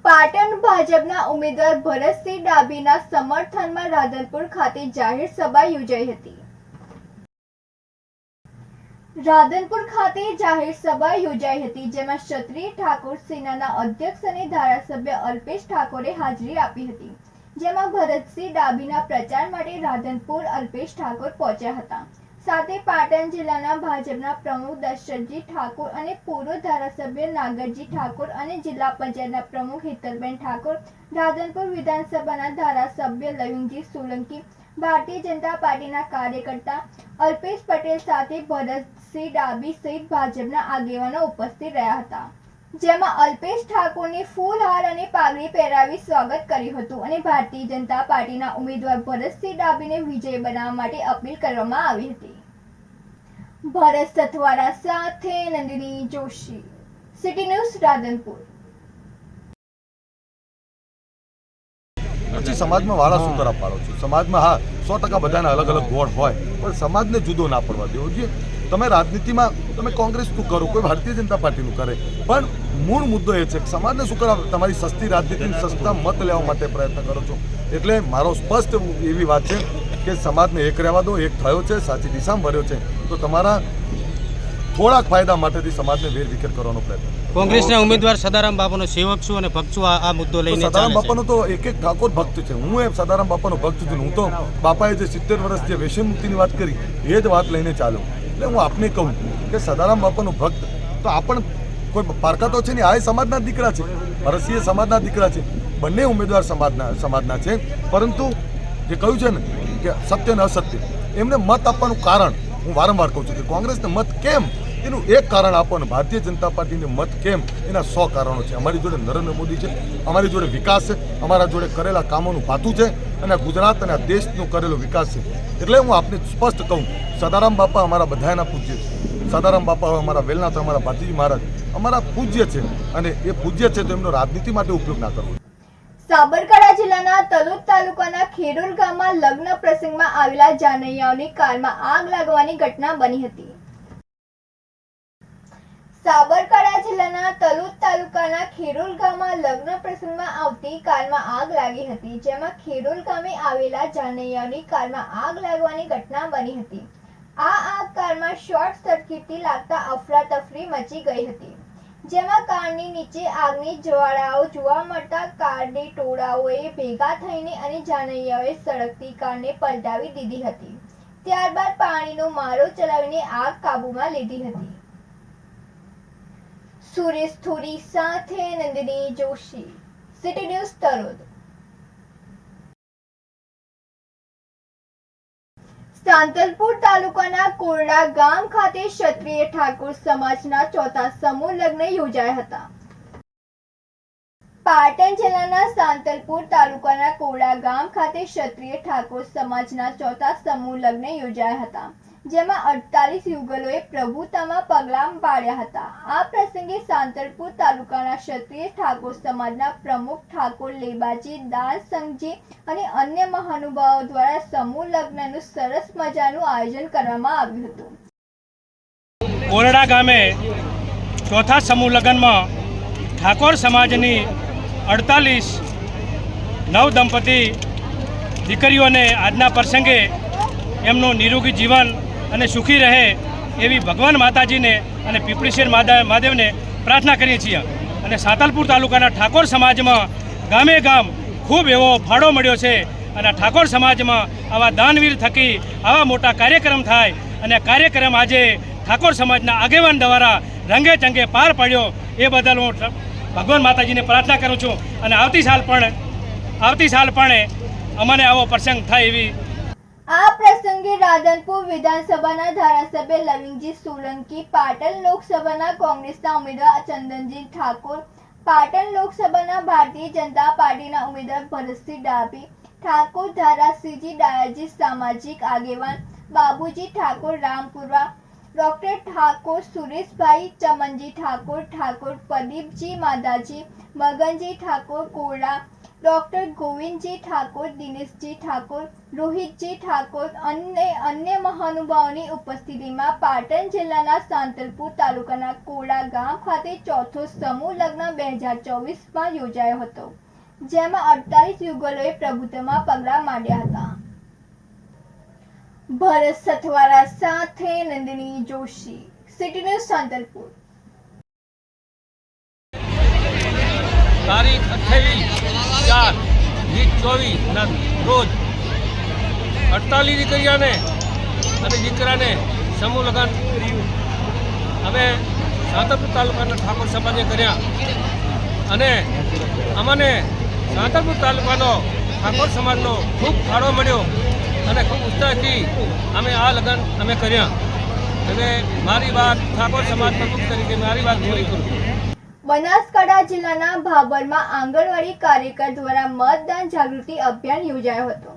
પાટણ ભાજપના ઉમેદવાર ભરતસિંહ ડાભીના સમર્થનમાં રાધનપુર ખાતે જાહેર સભા યોજાઈ હતી। રાધનપુર ખાતે જાહેર સભા યોજાઈ હતી, જેમાં ક્ષત્રિય ઠાકોર સેનાના અધ્યક્ષ અને ધારાસભ્ય અલ્પેશ ઠાકોરે હાજરી આપી હતી, જેમાં ભરતસિંહ ડાભીના પ્રચાર માટે રાધનપુર અલ્પેશ ઠાકોર પહોંચ્યા હતા। સાથે પાટણ જિલ્લાના ભાજપના પ્રમુખ દશરથજી ઠાકોર અને પૂર્વ ધારાસભ્ય નાગરજી ઠાકોર અને જિલ્લા પંચાયતના પ્રમુખ હેતલબેન ઠાકોર, રાધનપુર વિધાનસભાના ધારાસભ્ય લવિંગજી સોલંકી, ભારતીય જનતા પાર્ટીના કાર્યકર્તા અલ્પેશ પટેલ સાથે ભરતસિંહ ડાભી સહિત ભાજપના આગેવાનો ઉપસ્થિત રહ્યા હતા, જેમાં અલ્પેશ ઠાકોરને ફૂલહાર અને પાઘડી પહેરાવી સ્વાગત કર્યું હતું અને ભારતીય જનતા પાર્ટીના ઉમેદવાર ભરતસિંહ ડાભીને વિજય બનાવવા માટે અપીલ કરવામાં આવી હતી। ભરત સથવારા સાથે નંદિની જોશી, સિટી ન્યૂઝ રાધનપુર। પછી સમાજમાં વાળા સુતરા પાડો છો। સમાજમાં હા 100% બધાના અલગ અલગ ગોળ હોય, પણ સમાજને જુદો ના પડવા દેવો જોઈએ। તમે રાજનીતિમાં તમે કોંગ્રેસનું કરો, કોઈ ભારતીય જનતા પાર્ટીનું કરે, પણ મૂળ મુદ્દો એ છે કે સમાજને શું કરવા તમારી સસ્તી રાજનીતિ સસ્તા મત લેવા માટે પ્રયત્ન કરો છો। એટલે મારો સ્પષ્ટ એવી વાત છે કે સમાજને એક રહેવા દો, એક થયો છે, સાચી દિશામાં વર્યો છે, તો તમારા થોડાક ફાયદા માટેથી સમાજને વેરવિખેર કરવાનો પ્રયત્ન। કોંગ્રેસના ઉમેદવાર સદારામ બાપાનો સેવક છું અને ભક્ત છું, આ મુદ્દો લઈને સદારામ બાપાનો તો એક ઠાકોર ભક્ત છે। હું એ સદારામ બાપાનો ભક્ત છું। હું તો બાપાએ જે 70 વર્ષ જે વ્યસન મુક્તિની વાત કરી એ જ વાત લઈને ચાલું। એટલે હું આપને કહું કે સદારામ બાપાનો ભક્ત તો આપણ કોઈ પારકા તો છે નહીં, આ સમાજના દીકરા છે, ભરતસિંહ સમાજના દીકરા છે, બંને ઉમેદવાર સમાજના છે। પરંતુ જે કહ્યું છે ને કે સત્ય ને અસત્ય, એમને મત આપવાનું કારણ હું વારંવાર કહું છું કે કોંગ્રેસને મત કેમ, એનું એક કારણ આપો ને ભારતીય જનતા પાર્ટીને મત કેમ, એના 100 કારણો છે। અમારી જોડે નરેન્દ્ર મોદી છે, અમારી જોડે વિકાસ છે, અમારા જોડે કરેલા કામોનું ભાતું છે અને ગુજરાત અને આ દેશનો કરેલો વિકાસ છે। એટલે હું આપને સ્પષ્ટ કહું, સદારામ બાપા અમારા બધાના પૂજ્ય છે। સદારામ બાપા અમારા વેલનાથ, અમારા ભાતીજી મહારાજ અમારા પૂજ્ય છે અને એ પૂજ્ય છે તો એમનો રાજનીતિ માટે ઉપયોગ ના કરવો। સાબરકાંઠા જિલ્લાના તલોદ તાલુકાના ખેડૂર ગામમાં લગ્ન પ્રસંગમાં આવેલા જાનૈયાઓની કારમાં આગ લાગવાની ઘટના બની હતી। સાબરકાંઠા જિલ્લાના તલોદ તાલુકાના ખેડૂર ગામમાં લગ્ન પ્રસંગમાં આવતી કારમાં આગ લાગી હતી, જેમાં ખેડૂર ગામે આવેલા જાનૈયાઓની કારમાં આગ લાગવાની ઘટના બની હતી। આ આગ કારમાં શોર્ટ સર્કિટથી લાગતા અફરાતફરી મચી ગઈ હતી, જેમાં કારની નીચે આગની જ્વાળાઓ જોવા મળતા કારની ટોળાઓએ ભેગા થઈને અને જાનૈયાઓએ સળગતી કારને પલટાવી દીધી હતી। ત્યારબાદ પાણીનો મારો ચલાવીને આગ કાબૂમાં લીધી હતી। સુરેશ થોરી સાથે નંદિની જોશી, સિટી ન્યૂઝ તલોદ। સાંતલપુર તાલુકાના કોરડા ગામ ખાતે ક્ષત્રિય ઠાકોર સમાજના ચોથા સમૂહ લગ્ન યોજાયા હતા। પાટણ જિલ્લાના સાંતલપુર તાલુકાના કોરડા ગામ ખાતે ક્ષત્રિય ઠાકોર સમાજના ચોથા સમૂહ લગ્ન યોજાયા હતા, જેમાં 48 યુગલોએ પ્રભુતામાં પગલાં પાડ્યા હતા। આ પ્રસંગે સાંતલપુર તાલુકાના ક્ષત્રિય ઠાકોર સમાજના પ્રમુખ ઠાકોર લેબાજી દાનસંઘજી અને અન્ય મહાનુભાવો દ્વારા સમૂહ લગ્નનું સરસ મજાનું આયોજન કરવામાં આવ્યું હતું। કોરડા ગામે ચોથા સમૂહ લગ્નમાં ઠાકોર સમાજની 48 નવ દંપતી દીકરીઓને આજના પ્રસંગે એમનું નિરોગી જીવન અને સુખી રહે એવી ભગવાન માતાજીને અને પીપળેશ્વર મહાદેવને પ્રાર્થના કરીએ છીએ। અને સાંતલપુર તાલુકાના ઠાકોર સમાજમાં ગામે ગામ ખૂબ એવો ફાળો મળ્યો છે અને ઠાકોર સમાજમાં આવા દાનવીર થકી આવા મોટા કાર્યક્રમ થાય અને કાર્યક્રમ આજે ઠાકોર સમાજના આગેવાન દ્વારા રંગે ચંગે પાર પાડ્યો એ બદલ હું ભગવાન માતાજીને પ્રાર્થના કરું છું અને આવતી સાલ પણ અમને આવો પ્રસંગ થાય એવી। આ પ્રસંગે રાધનપુર વિધાનસભાના ધારાસભ્ય લવિંગજી સોલંકી, પાટણ લોકસભાના કોંગ્રેસના ઉમેદવાર ચંદનજી ઠાકોર, પાટણ લોકસભાના ભારતીય જનતા પાર્ટીના ઉમેદવાર ભરતસિંહ ડાભી ઠાકોર, ધારાસિંહજી ડાયાજી, સામાજિક આગેવાન બાબુજી ઠાકોર રામપુરા, ડોક્ટર ઠાકોર સુરેશભાઈ, ચમનજી ઠાકોર, ઠાકોર પ્રદીપજી માધાજી, મગનજી ઠાકોર કોરડા, ડોક્ટર ગોવિંદજી ઠાકોર, દિનેશજી ઠાકોર, રોહિતજી ઠાકોર અને અન્ય મહાનુભાવોની ઉપસ્થિતિમાં પાટણ જિલ્લાના સાંતલપુર તાલુકાના કોડા ગામ ખાતે ચોથો સમૂહ લગ્ન 2024માં યોજાયો હતો, જેમાં 48 યુગલોએ પ્રભુત્વમાં પગલાં માંડ્યા હતા. ભરત સથવારા સાથે નંદિની જોશી, સિટી ન્યૂઝ સાંતલપુર. તારીખ 28/4/2024 રોજ 48 દીકરીઓને અને દીકરાને સમૂહ લગ્ન અમે સાંતલપુર તાલુકાના ઠાકોર સમાજે કર્યા અને અમને સાંતલપુર તાલુકાનો ઠાકોર સમાજનો ખૂબ ફાળો મળ્યો અને ખૂબ ઉત્સાહથી અમે આ લગ્ન અમે કર્યા અને મારી વાત ઠાકોર સમાજ પ્રમુખ તરીકે મારી વાત પૂરી કરું. બનાસકાંઠા જિલ્લાના ભાભરમાં આંગણવાડી કાર્યકર દ્વારા મતદાન જાગૃતિ અભિયાન યોજાયો હતો.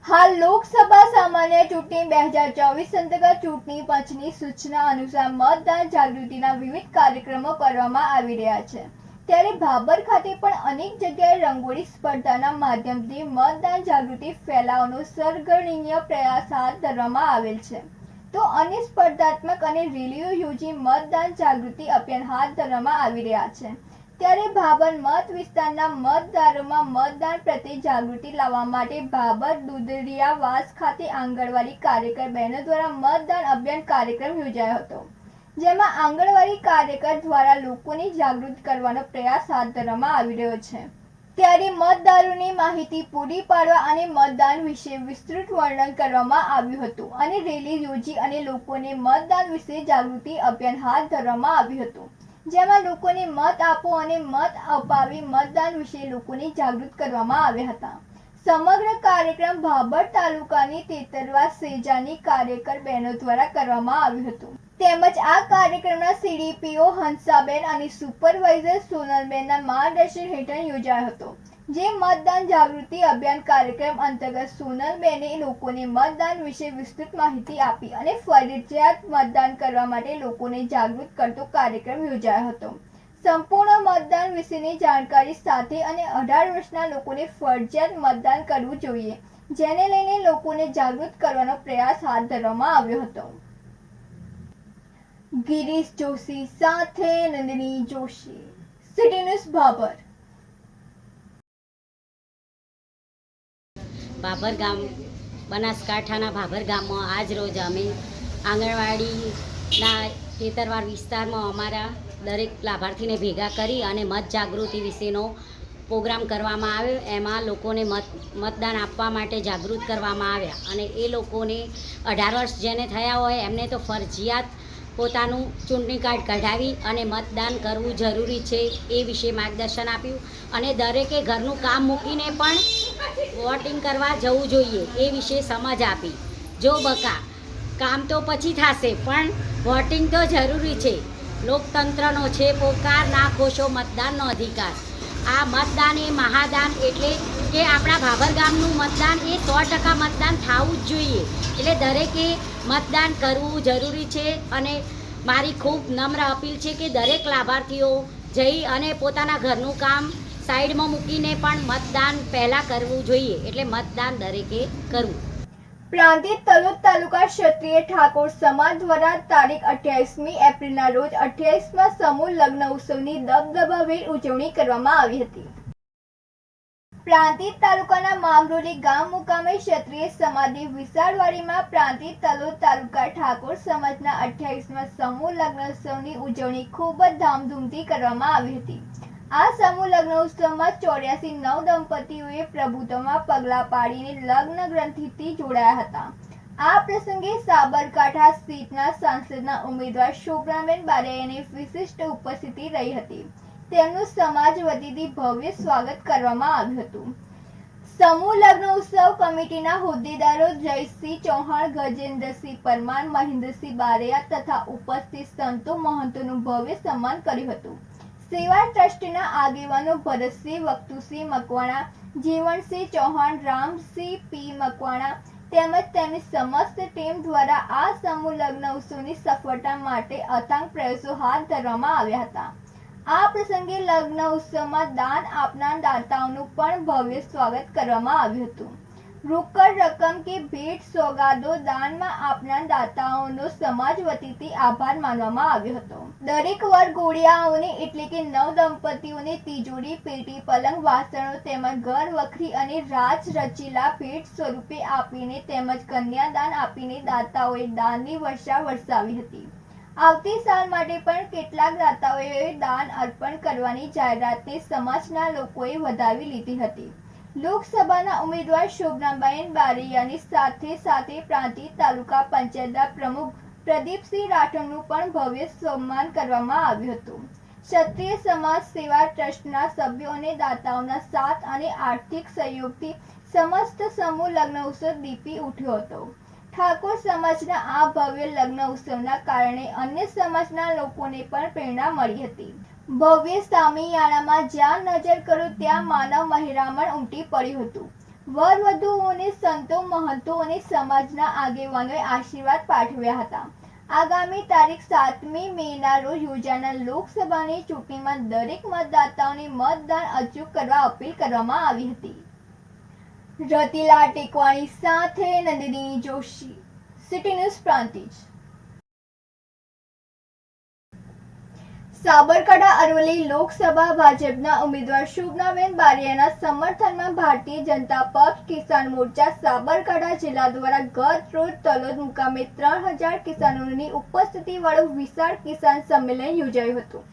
હાલ લોકસભા સામાન્ય ચૂંટણી 2024 અંતર્ગત ચૂંટણી પંચની સૂચના અનુસાર મતદાન જાગૃતિના વિવિધ કાર્યક્રમો કરવામાં આવી રહ્યા છે. ત્યારે ભાભર ખાતે પણ અનેક જગ્યાએ રંગોળી સ્પર્ધાના માધ્યમથી મતદાન જાગૃતિ ફેલાવવાનો સર્ગર્ણનીય પ્રયાસ હાથ ધરવામાં આવેલ છે. તો અન્ય સ્પર્ધાત્મક અને રેલીઓ યોજી મતદાન જાગૃતિ અભિયાન હાથ ધરવામાં આવી રહ્યા છે. ત્યારે ભાભર મત વિસ્તારના મતદારોમાં મતદાન પ્રત્યે જાગૃતિ લાવવા માટે ભાભર દુધડિયાવાસ ખાતે આંગણવાડી કાર્યકર બહેનો દ્વારા મતદાન અભિયાન કાર્યક્રમ યોજાયો હતો, જેમાં આંગણવાડી કાર્યકર દ્વારા લોકોને જાગૃત કરવાનો પ્રયાસ હાથ ધરવામાં આવી રહ્યો છે. ત્યારે મતદારોને માહિતી પૂરી પાડવા અને મતદાન વિશે વિસ્તૃત વર્ણન કરવામાં આવ્યું હતું અને રેલી યોજી અને લોકોને મતદાન વિશે જાગૃતિ અભિયાન હાથ ધરવામાં આવ્યું હતું, જેમાં લોકોને મત આપો અને મત અપાવી મતદાન વિશે લોકોને જાગૃત કરવામાં આવ્યા હતા. સમગ્ર કાર્યક્રમ ભાભર તાલુકાની તેતરવા સેજાની કાર્યકર બહેનો દ્વારા કરવામાં આવ્યું હતું. તેમજ આ કાર્યક્રમના સીડીપીઓ હંસાબેન અને સુપરવાઇઝર સોનલબેનના માર્ગદર્શન હેઠળ યોજાયો હતો. જે મતદાન જાગૃતિ અભિયાન કાર્યક્રમ અંતર્ગત સોનલબેને લોકોને મતદાન વિશે વિસ્તૃત માહિતી આપી અને ફરજિયાત મતદાન કરવા માટે લોકોને જાગૃત કરતો કાર્યક્રમ યોજાયો હતો. સંપૂર્ણ મતદાન વિશેની જાણકારી સાથે અને 18 વર્ષના લોકોને ફરજિયાત મતદાન કરવું જોઈએ, જેને લઈને લોકોને જાગૃત કરવાનો પ્રયાસ હાથ ધરવામાં આવ્યો હતો. ગિરીશ જોશી સાથે નંદિની જોશી, સિટી ન્યૂઝ ભાભર. ભાભર ગામ, બનાસકાંઠાના ભાભર ગામમાં આજ રોજ અમે આંગણવાડીના ખેતરવાર વિસ્તારમાં અમારા દરેક લાભાર્થીને ભેગા કરી અને મત જાગૃતિ વિશેનો પ્રોગ્રામ કરવામાં આવ્યો. એમાં લોકોને મતદાન આપવા માટે જાગૃત કરવામાં આવ્યા અને એ લોકોને 18 વર્ષ જેને થયા હોય એમને તો ફરજિયાત પોતાનું ચૂંટણી કાર્ડ કઢાવી અને મતદાન કરવું જરૂરી છે એ વિશે માર્ગદર્શન આપ્યું અને દરેકે ઘરનું કામ મૂકીને પણ વોટિંગ કરવા જવું જોઈએ એ વિશે સમજ આપી. જો બકા કામ તો પછી થશે પણ વોટિંગ તો જરૂરી છે. લોકતંત્રનો છે પોકાર, ના ખોશો મતદાનનો અધિકાર. આ મતદાન એ મહાદાન, એટલે કે આપણા ભાભર ગામનું મતદાન એ 100% મતદાન થવું જ જોઈએ. એટલે દરેકે મતદાન કરવું જરૂરી છે અને મારી ખૂબ નમ્ર અપીલ છે કે દરેક લાભાર્થીઓ જઈ અને પોતાના ઘરનું કામ સાઈડમાં મૂકીને પણ મતદાન પહેલાં કરવું જોઈએ. એટલે મતદાન દરેકે કરવું. પ્રાંતિજ તલોદ તાલુકા ક્ષત્રિય ઠાકોર સમાજ દ્વારા તારીખ 28મી એપ્રિલના રોજ 28મા સમૂહ લગ્ન ઉત્સવની દબદબાભેર ઉજવણી કરવામાં આવી હતી. પ્રાંતિજ તાલુકાના માંગરોલી ગામ મુકામે ક્ષત્રિય સમાજની વિશાળવાડીમાં પ્રાંતિજ તલોદ તાલુકા ઠાકોર સમાજના 28મા સમૂહ લગ્ન ઉત્સવની ઉજવણી ખૂબ જ ધામધૂમથી કરવામાં આવી હતી. આ સમૂહ લગ્ન ઉત્સવમાં 84 નવદંપતીઓએ પ્રભુત્વમાં પગલાં પાડીને લગ્ન ગ્રંથિથી જોડાયા હતા. આ પ્રસંગે સાબરકાંઠા સીટના સાંસદના ઉમેદવાર શોભનાબેન બારૈયાની વિશિષ્ટ ઉપસ્થિતિ રહી હતી. તેમનું સમાજ વતીથી ભવ્ય સ્વાગત કરવામાં આવ્યું હતું. સમૂહ લગ્ન ઉત્સવ કમિટીના હોદ્દેદારો જયસિંહ ચૌહાણ, ગજેન્દ્રસિંહ પરમાર, મહેન્દ્રસિંહ બારૈયા તથા ઉપસ્થિત સંતો મહંતોનું ભવ્ય સન્માન કર્યું હતું. સેવા ટ્રસ્ટના આગેવાનો ભરતસિંહ, વક્તુસિંહ મકવાણા, જીવણસિંહ ચૌહાણ, રામસિંહ પી મકવાણા તેમજ તેમની સમસ્ત ટીમ દ્વારા આ સમૂહ લગ્ન ઉત્સવની સફળતા માટે અથાગ પ્રયાસો હાથ ધરવામાં આવ્યા હતા. આ પ્રસંગે લગ્ન ઉત્સવમાં દાન આપનાર દાતાઓનું પણ ભવ્ય સ્વાગત કરવામાં આવ્યું હતું. રોકડ રકમ કે ભેટ સોગાદો દાનમાં આપનાર દાતાઓનો સમાજ વતીથી આભાર માનવામાં આવ્યો હતો. દરેક વરઘોડિયાઓને એટલે કે નવ દંપતીઓને તિજોરી, પેટી, પલંગ, વાસણો તેમજ ઘર વખરી અને રાજ રચીલા ભેટ સ્વરૂપે આપીને તેમજ કન્યાદાન આપીને દાતાઓએ દાનની વર્ષા વરસાવી હતી. આવતી સાલ માટે પણ કેટલાક દાતાઓએ દાન અર્પણ કરવાની જાહેરાતને સમાજના લોકોએ વધાવી લીધી હતી. લોકસભાના ઉમેદવાર શોભનાબેન બારૈયાની સાથે પ્રાંતિજ તાલુકા પંચાયતના પ્રમુખ પ્રદીપસિંહ રાઠોડનું પણ ભવ્ય સન્માન કરવામાં આવ્યું હતું. ક્ષત્રિય સમાજ સેવા ટ્રસ્ટના સભ્યો અને દાતાઓના સાથ અને આર્થિક સહયોગથી સમસ્ત સમૂહ લગ્ન ઉત્સવ દીપી ઉઠ્યો હતો. ઠાકોર સમાજના આ ભવ્ય લગ્ન ઉત્સવના કારણે અન્ય સમાજના લોકોને પણ પ્રેરણા મળી હતી. ભવ્ય સામિયાણામાં જ્યાં નજર કરો ત્યાં માનવ મહેરામણ ઉમટી પડ્યું હતું. વર વધુઓને સંતો, મહંતો અને સમાજના આગેવાનોએ આશીર્વાદ પાઠવ્યા હતા. આગામી તારીખ 7મી મેના રોજ યોજાનાર લોકસભાની ચૂંટણીમાં દરેક મતદાતાઓને મતદાન અચૂક કરવા અપીલ કરવામાં આવી હતી. રતિલા ટેકવાણી સાથે નંદિની જોશી, સિટી ન્યૂઝ પ્રાંતિજ. સાબરકાંઠા અરવલ્લી લોકસભા ભાજપના ઉમેદવાર શોભનાબેન બારૈયાના સમર્થનમાં ભારતીય જનતા પક્ષ કિસાન મોરચા સાબરકાંઠા જિલ્લા દ્વારા ગત રોજ તલોદ મુકામે 3000 કિસાનોની ઉપસ્થિતિવાળું વિશાળ કિસાન સંમેલન યોજાયું હતું.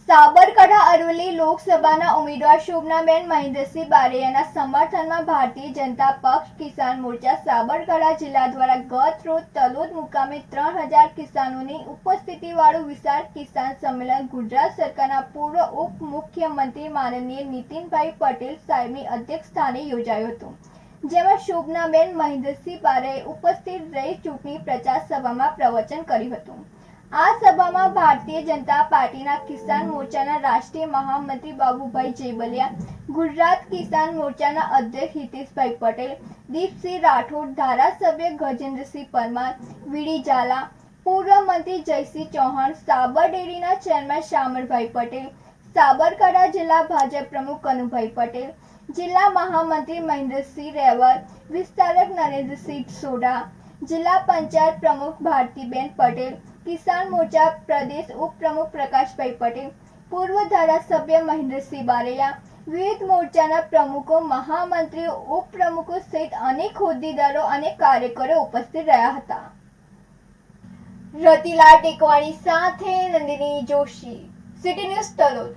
સાબરકાંઠા અરવલ્લી લોકસભાના ઉમેદવાર શોભનાબેન મહેન્દ્રસિંહ બારૈયાના સમર્થનમાં ભારતીય જનતા પક્ષ કિસાન મોરચા સાબરકાંઠા જિલ્લા દ્વારા ગત રોજ તલોદ મુકામે 3000 કિસાનોની ઉપસ્થિતિવાળું વિશાળ કિસાન સંમેલન ગુજરાત સરકારના પૂર્વ ઉપ મુખ્યમંત્રી માનનીય નીતિનભાઈ પટેલ સાહેબની અધ્યક્ષસ્થાને યોજાયું હતું. જેમાં શોભનાબેન મહેન્દ્રસિંહ બારૈયાએ ઉપસ્થિત રહી ચૂંટણી પ્રચાર સભામાં પ્રવચન કર્યું હતું. આ સભામાં ભારતીય જનતા પાર્ટીના કિસાન મોરચાના રાષ્ટ્રીય મહામંત્રી બાબુભાઈ જેબલિયા, ગુજરાત કિસાન મોરચાના અધ્યક્ષ હિતેશભાઈ પટેલ, દીપસિંહ રાઠોડ, ધારાસભ્ય ગજેન્દ્રસિંહ પરમાર, વીડી ઝાલા, પૂર્વ મંત્રી જયસિંહ ચૌહાણ, સાબર ડેરીના ચેરમેન શામળભાઈ પટેલ, સાબરકાંઠા જિલ્લા ભાજપ પ્રમુખ કનુભાઈ પટેલ, જિલ્લા મહામંત્રી મહેન્દ્રસિંહ રેવર, વિસ્તારક નરેન્દ્રસિંહ સોઢા, જિલ્લા પંચાયત પ્રમુખ ભારતીબેન પટેલ, કિસાન મોરચા પ્રદેશ ઉપપ્રમુખ પ્રકાશભાઈ પટેલ, પૂર્વ ધારાસભ્ય મહેન્દ્રસિંહ બારૈયા, વિવિધ મોરચાના પ્રમુખો, મહામંત્રીઓ, ઉપપ્રમુખો સહિત અનેક હોદ્દેદારો અને કાર્યકરો ઉપસ્થિત રહ્યા હતા. રતિલા ટેકવાણી સાથે નંદિની જોશી, સિટી ન્યૂઝ તલોદ.